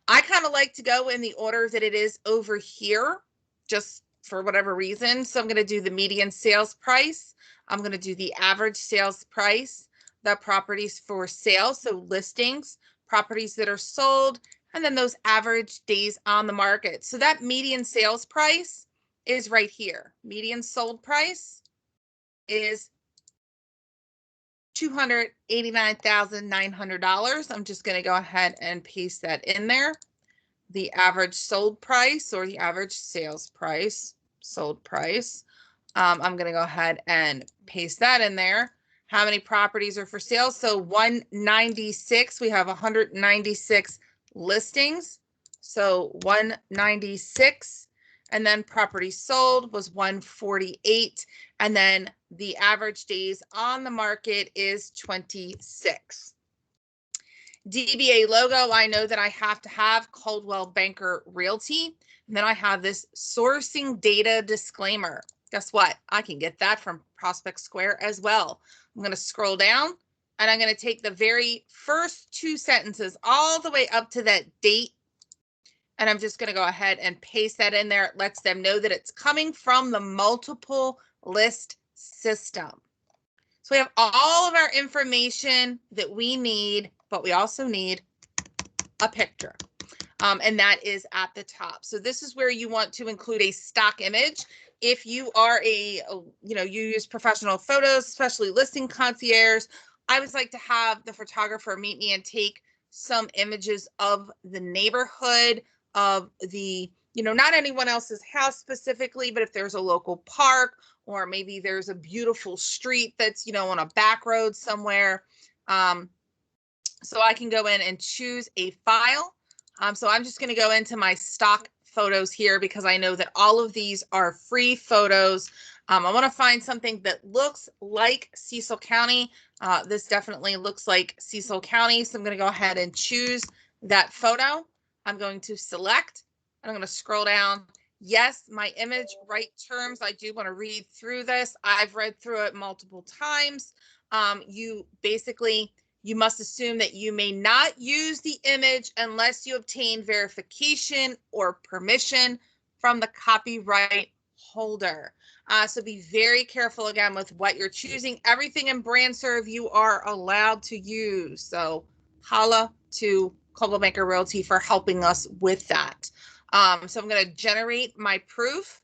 I kind of like to go in the order that it is over here, just for whatever reason. So I'm going to do the median sales price. I'm going to do the average sales price, the properties for sale, so listings, properties that are sold, and then those average days on the market. So that median sales price is right here. Median sold price is $289,900. I'm just going to go ahead and paste that in there. The average sold price, or the average sales price, sold price. I'm going to go ahead and paste that in there. How many properties are for sale? So 196. We have 196 listings. So 196. And then property sold was 148. And then the average days on the market is 26. DBA logo, I know that I have to have Coldwell Banker Realty. And then I have this sourcing data disclaimer. Guess what? I can get that from Prospect Square as well. I'm going to scroll down and I'm going to take the very first 2 sentences all the way up to that date. And I'm just going to go ahead and paste that in there. It lets them know that it's coming from the multiple list system. So we have all of our information that we need, but we also need a picture. And that is at the top. So this is where you want to include a stock image. If you are you use professional photos, especially listing concierge, I always like to have the photographer meet me and take some images of the neighborhood, of the, not anyone else's house specifically, but if there's a local park, or maybe there's a beautiful street that's, on a back road somewhere. So I can go in and choose a file. So I'm just going to go into my stock photos here because I know that all of these are free photos. I want to find something that looks like Cecil County. This definitely looks like Cecil County. So I'm going to go ahead and choose that photo. I'm going to select. I'm going to scroll down. Yes, my image right terms. I do want to read through this. I've read through it multiple times. You must assume that you may not use the image unless you obtain verification or permission from the copyright holder. So be very careful again with what you're choosing. Everything in BrandServe you are allowed to use. So holla to Coldwell Banker Realty for helping us with that. So I'm going to generate my proof.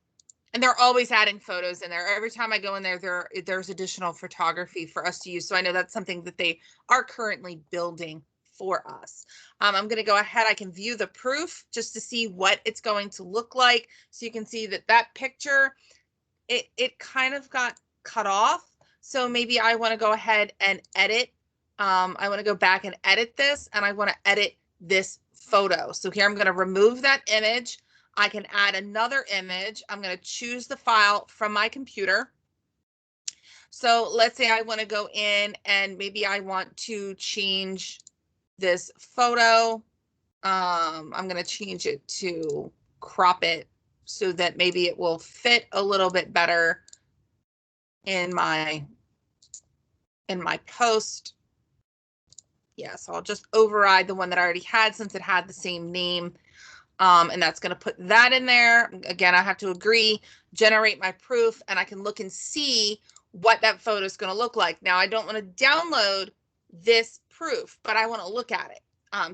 And they're always adding photos in there. Every time I go in there, there's additional photography for us to use. So I know that's something that they are currently building for us. I'm going to go ahead. I can view the proof just to see what it's going to look like. So you can see that picture, it kind of got cut off. So maybe I want to go ahead and edit. I want to go back and edit this, and I want to edit this photo. So here I'm going to remove that image. I can add another image. I'm going to choose the file from my computer. So let's say I want to go in and maybe I want to change this photo. I'm going to change it to crop it so that maybe it will fit a little bit better in my post. Yeah, so I'll just override the one that I already had since it had the same name. And that's going to put that in there. Again, I have to agree, generate my proof, and I can look and see what that photo is going to look like. Now, I don't want to download this proof, but I want to look at it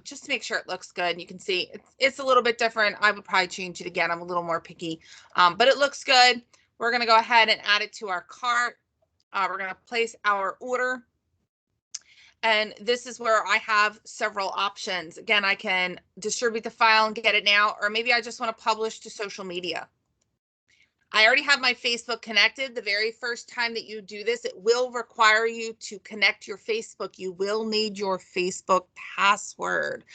just to make sure it looks good. And you can see it's a little bit different. I would probably change it again. I'm a little more picky, but it looks good. We're going to go ahead and add it to our cart. We're going to place our order. And this is where I have several options. Again, I can distribute the file and get it now, or maybe I just want to publish to social media. I already have my Facebook connected. The very first time that you do this, it will require you to connect your Facebook. You will need your Facebook password.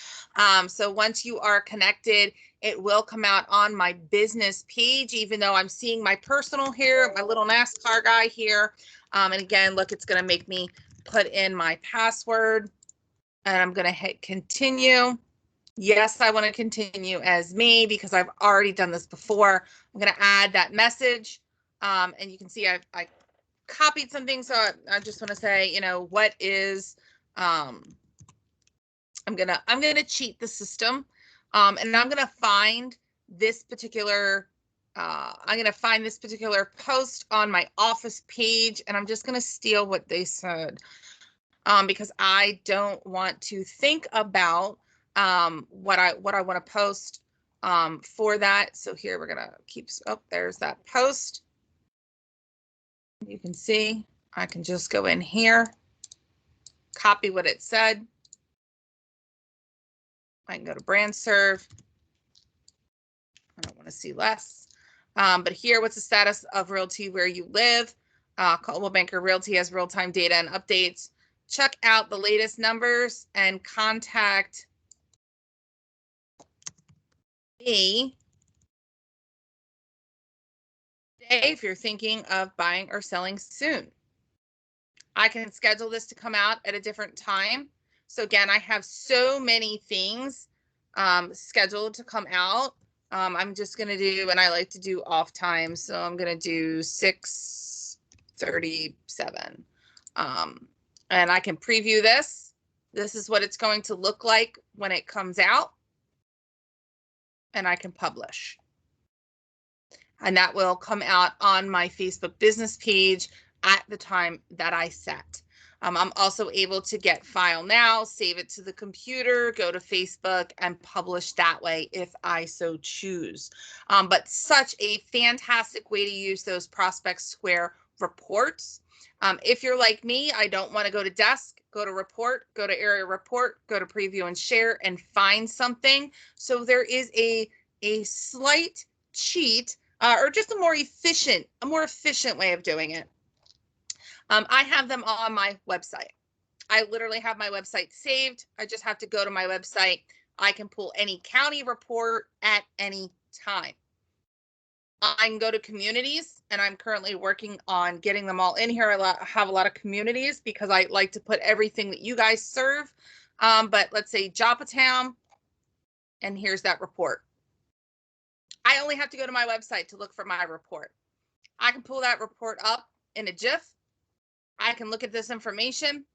So once you are connected, it will come out on my business page, even though I'm seeing my personal here, my little NASCAR guy here. And again, look, it's going to make me put in my password, and I'm going to hit continue. Yes, I want to continue as me because I've already done this before. I'm going to add that message. And you can see I copied something. So I just want to say, you know, what is, I'm going to cheat the system. And I'm going to find this particular, post on my office page, and I'm just going to steal what they said. Because I don't want to think about what I want to post for that. So here we're gonna keep. Oh, there's that post. You can see I can just go in here, copy what it said. I can go to brand serve. I don't want to see less. But here, what's the status of realty where you live? Coldwell Banker Realty has real-time data and updates. Check out the latest numbers and contact me today if you're thinking of buying or selling soon. I can schedule this to come out at a different time. So again, I have so many things scheduled to come out. I'm just going to do, and I like to do off times, so I'm going to do 6:37. And I can preview this. This is what it's going to look like when it comes out. And I can publish. And that will come out on my Facebook business page at the time that I set. I'm also able to get file now, save it to the computer, go to Facebook, and publish that way if I so choose. But such a fantastic way to use those Prospect Square reports. If you're like me, I don't want to go to desk, go to report, go to area report, go to preview and share, and find something. So there is a slight cheat or just a more efficient way of doing it. I have them on my website. I literally have my website saved. I just have to go to my website. I can pull any county report at any time. I can go to communities, and I'm currently working on getting them all in here. I have a lot of communities because I like to put everything that you guys serve. But let's say Joppatown, and here's that report. I only have to go to my website to look for my report. I can pull that report up in a GIF. I can look at this information.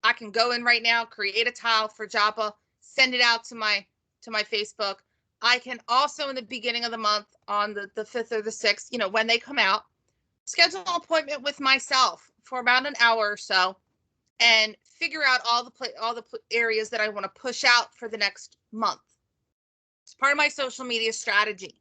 I can go in right now, create a tile for Joppa, send it out to my Facebook. I can also, in the beginning of the month, on the 5th or the 6th, you know, when they come out, schedule an appointment with myself for about an hour or so and figure out all the areas that I want to push out for the next month. It's part of my social media strategy.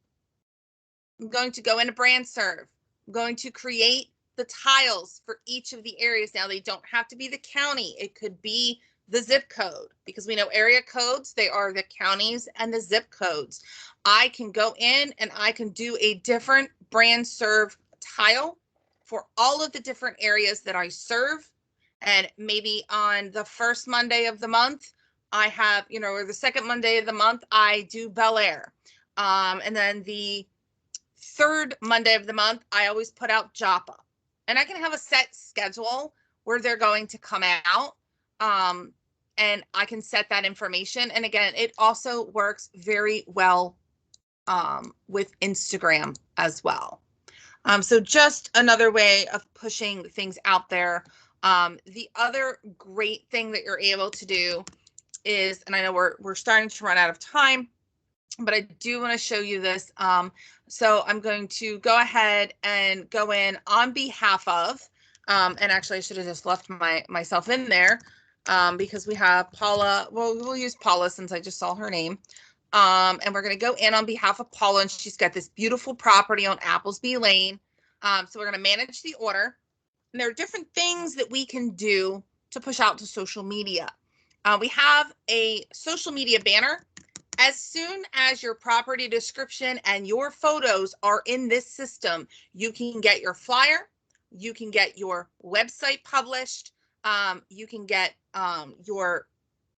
I'm going to go into brand serve. I'm going to create the tiles for each of the areas. Now, they don't have to be the county. It could be the zip code, because we know area codes, they are the counties and the zip codes. I can go in and I can do a different brand serve tile for all of the different areas that I serve. And maybe on the first Monday of the month, I have, you know, or the second Monday of the month, I do Bel Air. And then the third Monday of the month, I always put out Joppa. And I can have a set schedule where they're going to come out. And I can set that information. And again, it also works very well with Instagram as well. So just another way of pushing things out there. The other great thing that you're able to do is, and I know we're starting to run out of time, but I do want to show you this. So I'm going to go ahead and go in on behalf of, and actually I should have just left myself in there, because we have Paula. Well, we'll use Paula since I just saw her name. And we're going to go in on behalf of Paula, and she's got this beautiful property on Applesby Lane. So we're going to manage the order. And there are different things that we can do to push out to social media. We have a social media banner. As soon as your property description and your photos are in this system, you can get your flyer, you can get your website published, you can get your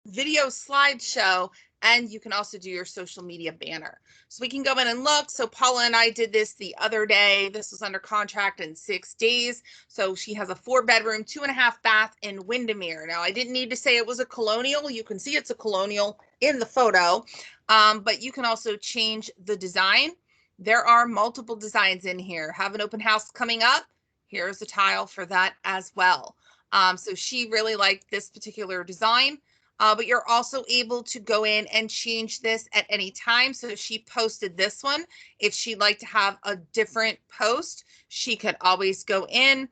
video slideshow, and you can also do your social media banner. So we can go in and look. So Paula and I did this the other day. This was under contract in 6 days. So she has a 4-bedroom, 2.5 bath in Windermere. Now, I didn't need to say it was a colonial. You can see it's a colonial in the photo, but you can also change the design. There are multiple designs in here. Have an open house coming up. Here's a tile for that as well. So she really liked this particular design. But you're also able to go in and change this at any time. So she posted this one. If she'd like to have a different post, she could always go in.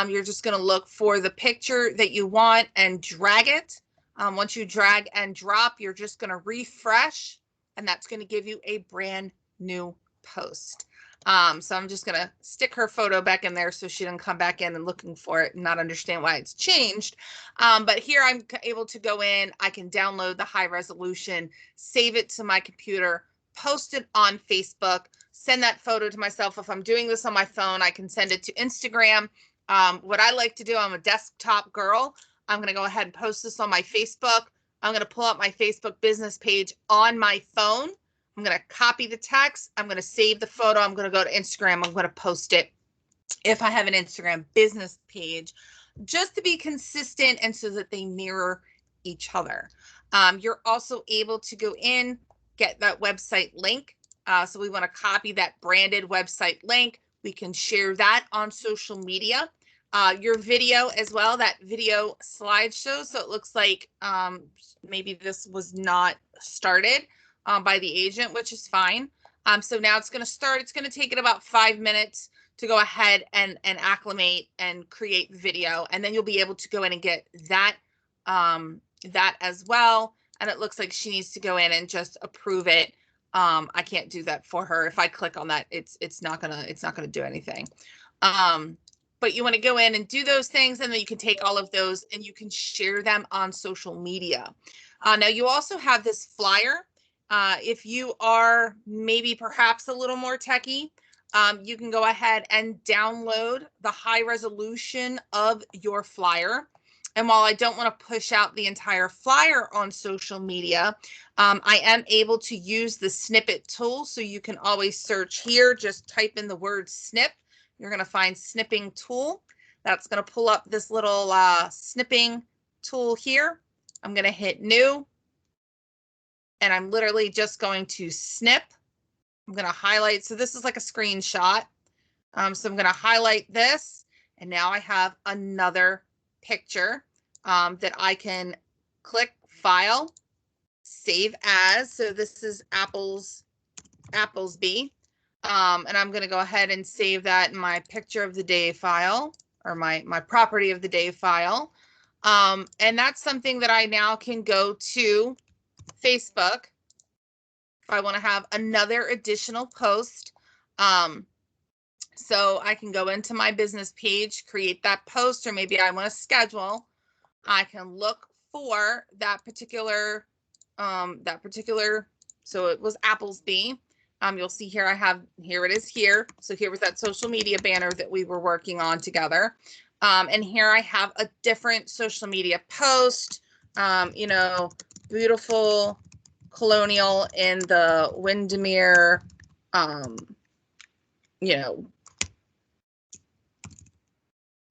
You're just going to look for the picture that you want and drag it. Once you drag and drop, you're just going to refresh, and that's going to give you a brand new post. So I'm just going to stick her photo back in there so she doesn't come back in and looking for it and not understand why it's changed. But here I'm able to go in, I can download the high resolution, save it to my computer, post it on Facebook, send that photo to myself. If I'm doing this on my phone, I can send it to Instagram. What I like to do, I'm a desktop girl. I'm going to go ahead and post this on my Facebook. I'm going to pull up my Facebook business page on my phone. I'm going to copy the text. I'm going to save the photo. I'm going to go to Instagram. I'm going to post it if I have an Instagram business page, just to be consistent and so that they mirror each other. You're also able to go in, get that website link. So we want to copy that branded website link. We can share that on social media. Your video as well, that video slideshow. So it looks like maybe this was not started by the agent, which is fine. So now it's going to start. It's going to take it about 5 minutes to go ahead and acclimate and create video, and then you'll be able to go in and get that that as well. And it looks like she needs to go in and just approve it. I can't do that for her. If I click on that, it's not gonna do anything. But you want to go in and do those things, and then you can take all of those and you can share them on social media. Now you also have this flyer. If you are maybe perhaps a little more techie, you can go ahead and download the high resolution of your flyer. And while I don't want to push out the entire flyer on social media, I am able to use the snippet tool. So you can always search here, just type in the word snip. You're going to find snipping tool. That's going to pull up this little snipping tool here. I'm going to hit new. And I'm literally just going to snip. I'm going to highlight. So this is like a screenshot. So I'm going to highlight this. And now I have another picture that I can click File, Save As. So this is Applesby. And I'm going to go ahead and save that in my picture of the day file, or my property of the day file. And that's something that I now can go to Facebook if I want to have another additional post. So I can go into my business page, create that post, or maybe I want to schedule. I can look for that particular, so it was Applesby. You'll see here here it is here. So here was that social media banner that we were working on together. And here I have a different social media post, beautiful colonial in the Windermere,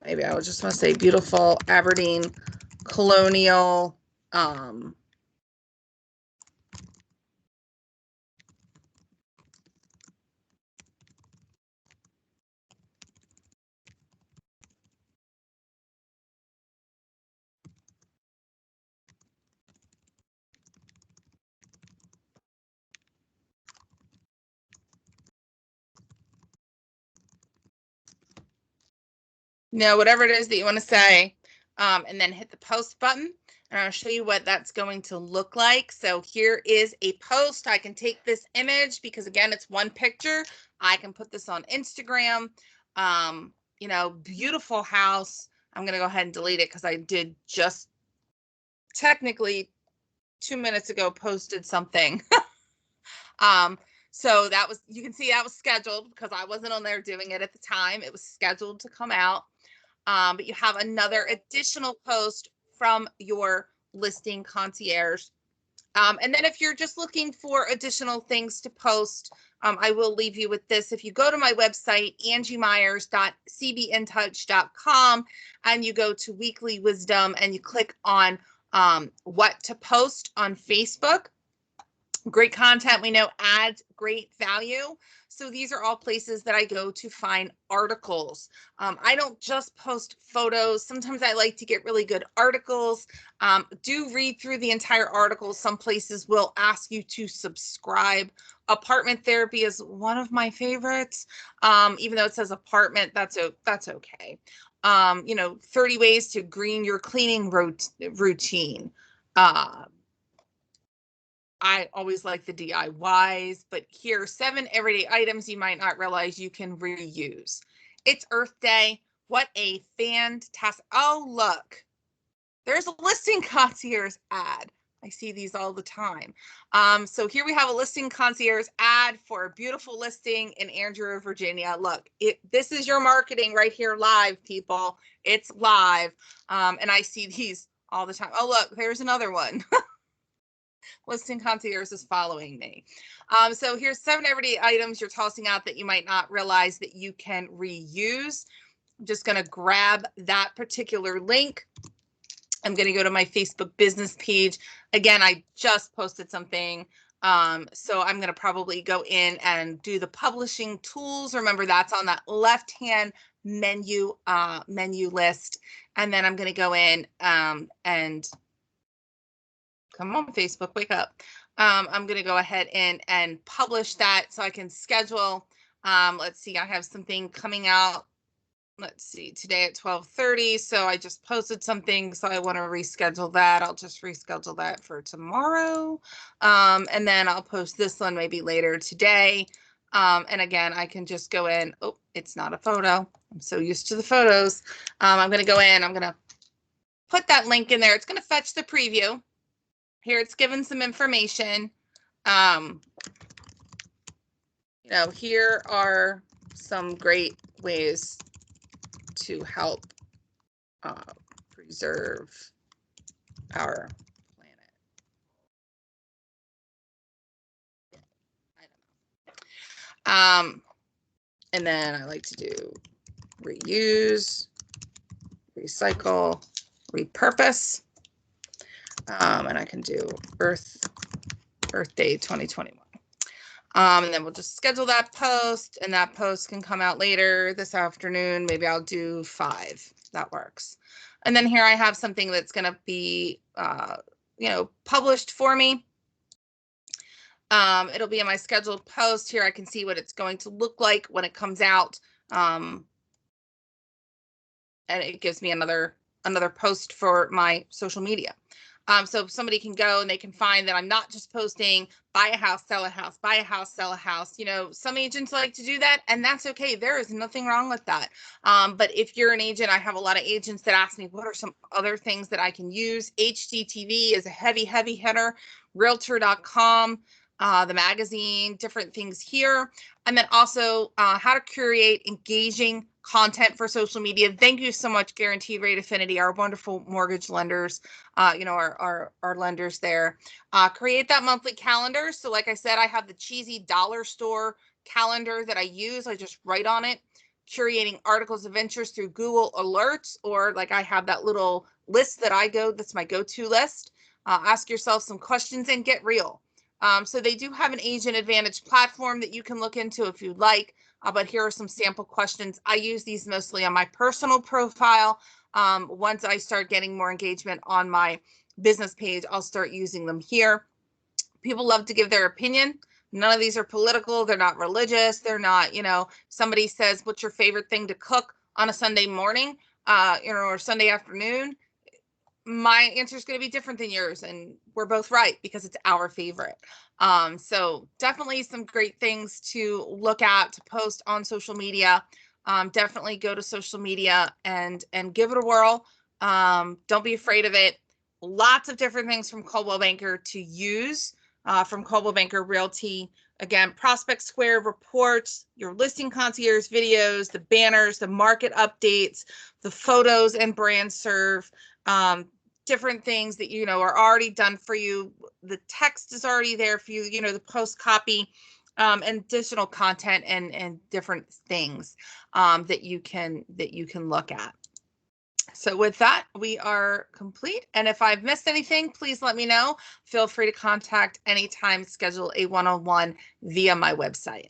maybe I would just want to say beautiful Aberdeen colonial, whatever it is that you want to say, and then hit the post button. And I'll show you what that's going to look like. So here is a post. I can take this image because, again, it's one picture. I can put this on Instagram. Beautiful house. I'm going to go ahead and delete it because I did just technically 2 minutes ago posted something. So that was, you can see that was scheduled because I wasn't on there doing it at the time. It was scheduled to come out. But you have another additional post from your listing concierge. And then if you're just looking for additional things to post, I will leave you with this. If you go to my website, angiemyers.cbintouch.com, and you go to Weekly Wisdom and you click on what to post on Facebook, great content, we know, adds great value. So these are all places that I go to find articles. I don't just post photos. Sometimes I like to get really good articles. Do read through the entire article. Some places will ask you to subscribe. Apartment Therapy is one of my favorites. Even though it says apartment, that's okay. 30 ways to green your cleaning routine. I always like the DIYs, but here are 7 everyday items you might not realize you can reuse. It's Earth Day. What a fantastic, oh, look, there's a listing concierge ad. I see these all the time. So here we have a listing concierge ad for a beautiful listing in Andrew, Virginia. Look, this is your marketing right here live, people. It's live. And I see these all the time. Oh, look, there's another one. Listing concierge is following me. So here's 7 everyday items you're tossing out that you might not realize that you can reuse. I'm just going to grab that particular link. I'm going to go to my Facebook business page. Again, I just posted something. So I'm going to probably go in and do the publishing tools. Remember, that's on that left-hand menu list. And then I'm going to go in and come on, Facebook, wake up. I'm going to go ahead and publish that so I can schedule. Let's see, I have something coming out. Let's see, today at 12:30. So I just posted something. So I want to reschedule that. I'll just reschedule that for tomorrow. And then I'll post this one maybe later today. And again, I can just go in. Oh, it's not a photo. I'm so used to the photos. I'm going to go in. I'm going to put that link in there. It's going to fetch the preview. Here it's given some information. Here are some great ways to help preserve our planet. I don't know. And then I like to do reuse, recycle, repurpose. And I can do Earth Day 2021. And then we'll just schedule that post, and that post can come out later this afternoon. Maybe I'll do 5. That works. And then here I have something that's going to be, published for me. It'll be in my scheduled post. Here I can see what it's going to look like when it comes out. And it gives me another post for my social media. So somebody can go and they can find that I'm not just posting buy a house, sell a house, buy a house, sell a house. Some agents like to do that, and that's okay. There is nothing wrong with that. But if you're an agent, I have a lot of agents that ask me, what are some other things that I can use? HGTV is a heavy hitter. Realtor.com, the magazine, different things here. And then also how to create engaging content for social media. Thank you so much, Guaranteed Rate Affinity, our wonderful mortgage lenders, our lenders there. Create that monthly calendar. So like I said, I have the cheesy dollar store calendar that I use. I just write on it. Curating articles of interest through Google Alerts, or like I have that little list that's my go-to list. Ask yourself some questions and get real. So they do have an Agent Advantage platform that you can look into if you'd like. But here are some sample questions. I use these mostly on my personal profile. Once I start getting more engagement on my business page, I'll start using them here. People love to give their opinion. None of these are political. They're not religious. They're not, somebody says, what's your favorite thing to cook? on a Sunday morning, or Sunday afternoon, my answer is going to be different than yours, and we're both right because it's our favorite. So definitely some great things to look at, to post on social media. Definitely go to social media and give it a whirl. Don't be afraid of it. Lots of different things from Coldwell Banker to use, from Coldwell Banker Realty. Again, Prospect Square reports, your listing concierge videos, the banners, the market updates, the photos and brand serve, different things that, are already done for you. The text is already there for you, the post copy, and additional content and different things, that you can look at. So with that, we are complete. And if I've missed anything, please let me know. Feel free to contact anytime, schedule a one-on-one via my website.